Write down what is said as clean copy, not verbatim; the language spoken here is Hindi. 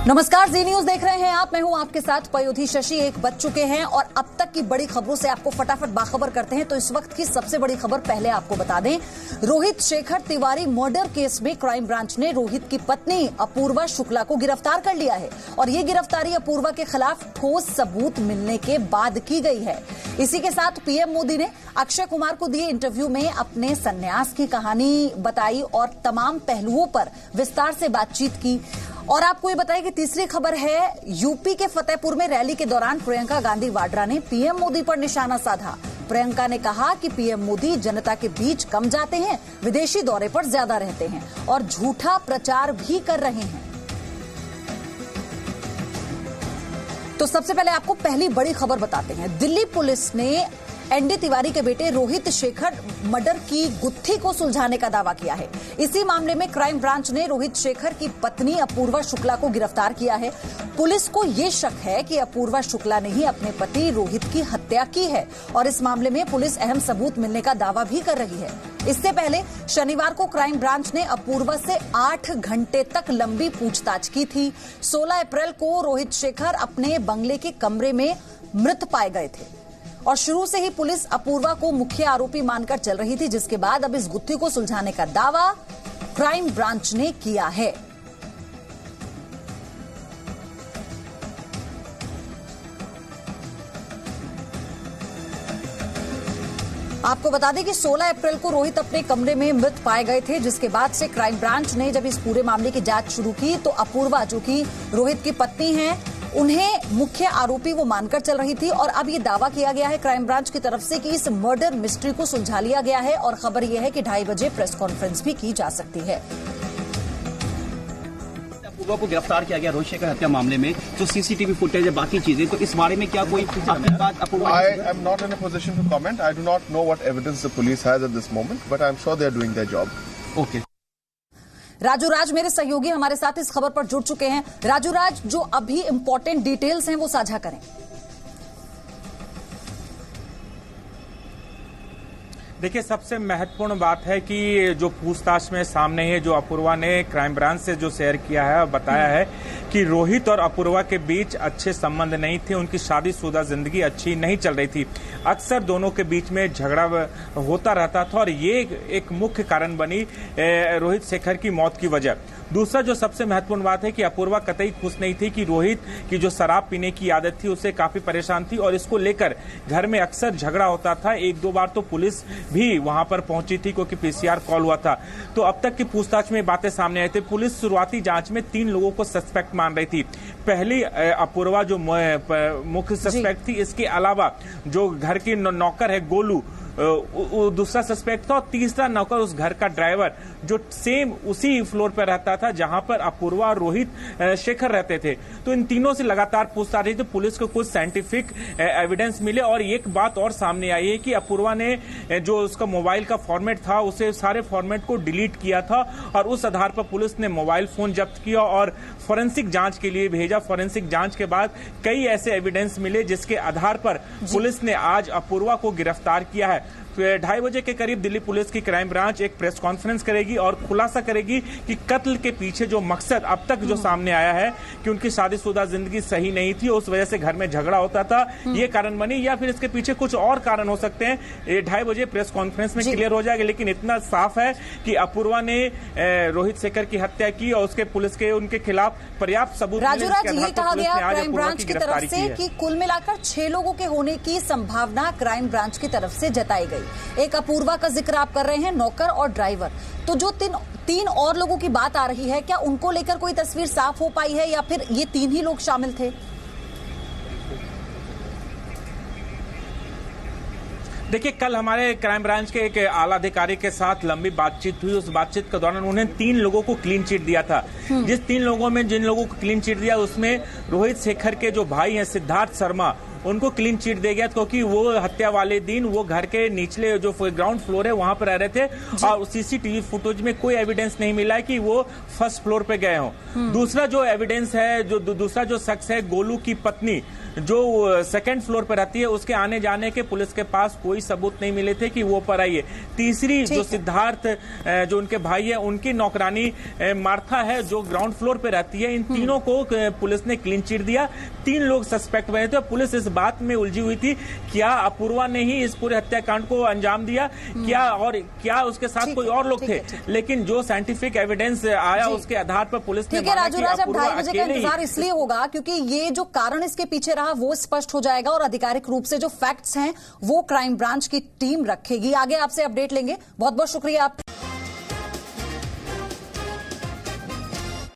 नमस्कार, जी न्यूज देख रहे हैं आप। मैं हूं आपके साथ पयोधी शशि। 1 बज चुके हैं और अब तक की बड़ी खबरों से आपको फटाफट बाखबर करते हैं। तो इस वक्त की सबसे बड़ी खबर पहले आपको बता दें। रोहित शेखर तिवारी मर्डर केस में क्राइम ब्रांच ने रोहित की पत्नी अपूर्वा शुक्ला को गिरफ्तार कर लिया है और ये गिरफ्तारी अपूर्वा के खिलाफ ठोस सबूत मिलने के बाद की गई है। इसी के साथ पीएम मोदी ने अक्षय कुमार को दिए इंटरव्यू में अपने संन्यास की कहानी बताई और तमाम पहलुओं पर विस्तार से बातचीत की। और आपको ये बताया कि तीसरी खबर है, यूपी के फतेहपुर में रैली के दौरान प्रियंका गांधी वाड्रा ने पीएम मोदी पर निशाना साधा। प्रियंका ने कहा कि पीएम मोदी जनता के बीच कम जाते हैं, विदेशी दौरे पर ज्यादा रहते हैं और झूठा प्रचार भी कर रहे हैं। तो सबसे पहले आपको पहली बड़ी खबर बताते हैं। दिल्ली पुलिस ने एनडी तिवारी के बेटे रोहित शेखर मर्डर की गुत्थी को सुलझाने का दावा किया है। इसी मामले में क्राइम ब्रांच ने रोहित शेखर की पत्नी अपूर्वा शुक्ला को गिरफ्तार किया है। पुलिस को यह शक है कि अपूर्वा शुक्ला ने ही अपने पति रोहित की हत्या की है और इस मामले में पुलिस अहम सबूत मिलने का दावा भी कर रही है। इससे पहले शनिवार को क्राइम ब्रांच ने अपूर्वा से 8 घंटे तक लंबी पूछताछ की थी। 16 अप्रैल को रोहित शेखर अपने बंगले के कमरे में मृत पाए गए थे और शुरू से ही पुलिस अपूर्वा को मुख्य आरोपी मानकर चल रही थी, जिसके बाद अब इस गुत्थी को सुलझाने का दावा क्राइम ब्रांच ने किया है। आपको बता दें कि 16 अप्रैल को रोहित अपने कमरे में मृत पाए गए थे, जिसके बाद से क्राइम ब्रांच ने जब इस पूरे मामले की जांच शुरू की तो अपूर्वा, जो कि रोहित की पत्नी हैं, उन्हें मुख्य आरोपी वो मानकर चल रही थी। और अब ये दावा किया गया है क्राइम ब्रांच की तरफ से कि इस मर्डर मिस्ट्री को सुलझा लिया गया है और खबर यह है कि 2:30 बजे प्रेस कॉन्फ्रेंस भी की जा सकती है। अपूर्वा को गिरफ्तार किया गया रोहित शेखर हत्या मामले में, जो सीसीटीवी फुटेज है, बाकी चीजें, तो इस बारे में क्या कोई I am not in a position to comment. I do not know what evidence the police has at this moment, but I am sure they are doing their job. Okay. Raju राज मेरे सहयोगी हमारे साथ इस खबर पर जुड़ चुके हैं। राजू राज, जो अभी इंपॉर्टेंट डिटेल्स हैं वो साझा करें। देखिए, सबसे महत्वपूर्ण बात है कि जो पूछताछ में सामने है, जो अपूर्वा ने क्राइम ब्रांच से जो शेयर किया है और बताया है कि रोहित और अपूर्वा के बीच अच्छे संबंध नहीं थे, उनकी शादीशुदा जिंदगी अच्छी नहीं चल रही थी, अक्सर दोनों के बीच में झगड़ा होता रहता था और ये एक मुख्य कारण बनी रोहित शेखर की मौत की वजह। दूसरा जो सबसे महत्वपूर्ण बात है कि अपूर्वा कतई खुश नहीं थी कि रोहित की जो शराब पीने की आदत थी उससे काफी परेशान थी और इसको लेकर घर में अक्सर झगड़ा होता था। 1-2 बार तो पुलिस भी वहां पर पहुंची थी क्योंकि पीसीआर कॉल हुआ था। तो अब तक की पूछताछ में बातें सामने आई थी। पुलिस शुरुआती जांच में 3 लोगों को सस्पेक्ट मान रही थी। पहली अपूर्वा जो मुख्य सस्पेक्ट थी, इसके अलावा जो घर की नौकर है गोलू, दूसरा सस्पेक्ट था और तीसरा नौकर उस घर का ड्राइवर जो सेम उसी फ्लोर पर रहता था जहां पर अपूर्वा और रोहित शेखर रहते थे। तो इन तीनों से लगातार पूछताछ रही थी। पुलिस को कुछ साइंटिफिक एविडेंस मिले और एक बात और सामने आई है कि अपूर्वा ने जो उसका मोबाइल का फॉर्मेट था उसे सारे फॉर्मेट को डिलीट किया था और उस आधार पर पुलिस ने मोबाइल फोन जब्त किया और फॉरेंसिक जांच के लिए भेजा। फॉरेंसिक जांच के बाद कई ऐसे एविडेंस मिले जिसके आधार पर पुलिस ने आज अपूर्वा को गिरफ्तार किया है। 2:30 बजे के करीब दिल्ली पुलिस की क्राइम ब्रांच एक प्रेस कॉन्फ्रेंस करेगी और खुलासा करेगी कि कत्ल के पीछे जो मकसद अब तक जो सामने आया है कि उनकी शादीशुदा जिंदगी सही नहीं थी, उस वजह से घर में झगड़ा होता था, ये कारण बनी, या फिर इसके पीछे कुछ और कारण हो सकते हैं। 2:30 बजे प्रेस कॉन्फ्रेंस में क्लियर हो जाएगा। लेकिन इतना साफ है कि अपूर्वा ने रोहित शेखर की हत्या की और उसके पुलिस के उनके खिलाफ पर्याप्त सबूत। राजू राज, ये कहा गया क्राइम ब्रांच की तरफ से कि कुल मिलाकर 6 लोगों के होने की संभावना क्राइम ब्रांच की तरफ से जताई गई। एक अपूर्वा का जिक्र आप कर रहे हैं, नौकर और ड्राइवर। तो जो 3 और लोगों की बात आ रही है, क्या उनको लेकर कोई तस्वीर साफ हो पाई है या फिर ये 3 ही लोग शामिल थे? देखिए, कल हमारे क्राइम ब्रांच के एक आला अधिकारी के साथ लंबी बातचीत हुई। उस बातचीत के दौरान उन्होंने 3 लोगों को क्लीन चिट दिया था। जिन लोगों को क्लीन चिट दिया उसमें रोहित शेखर के जो भाई हैं सिद्धार्थ शर्मा, उनको क्लीन चिट दे गया, क्योंकि वो हत्या वाले दिन वो घर के निचले जो ग्राउंड फ्लोर है वहां पर रह रहे थे और सीसीटीवी फुटेज में कोई एविडेंस नहीं मिला है कि वो फर्स्ट फ्लोर पे गए हों। दूसरा जो एविडेंस है, जो दूसरा जो शख्स है गोलू की पत्नी जो सेकंड फ्लोर पर रहती है, उसके आने जाने के पुलिस के पास कोई सबूत नहीं मिले थे कि वो पर आई है। तीसरी जो सिद्धार्थ जो उनके भाई है, उनकी नौकरानी मार्था है जो ग्राउंड फ्लोर पे रहती है। इन तीनों को पुलिस ने क्लीन चिट दिया। 3 लोग सस्पेक्ट बने थे। पुलिस इस बात में उलझी हुई थी, क्या अपूर्वा ने ही इस पूरे हत्याकांड को अंजाम दिया, क्या उसके साथ कोई और लोग थे। लेकिन जो साइंटिफिक एविडेंस आया उसके आधार पर पुलिस ने राजू राज, अब 2:30 बजे का इंतजार इसलिए होगा क्योंकि ये जो कारण इसके पीछे वो स्पष्ट हो जाएगा और आधिकारिक रूप से जो फैक्ट्स हैं वो क्राइम ब्रांच की टीम रखेगी। आगे आपसे अपडेट लेंगे। बहुत बहुत शुक्रिया आप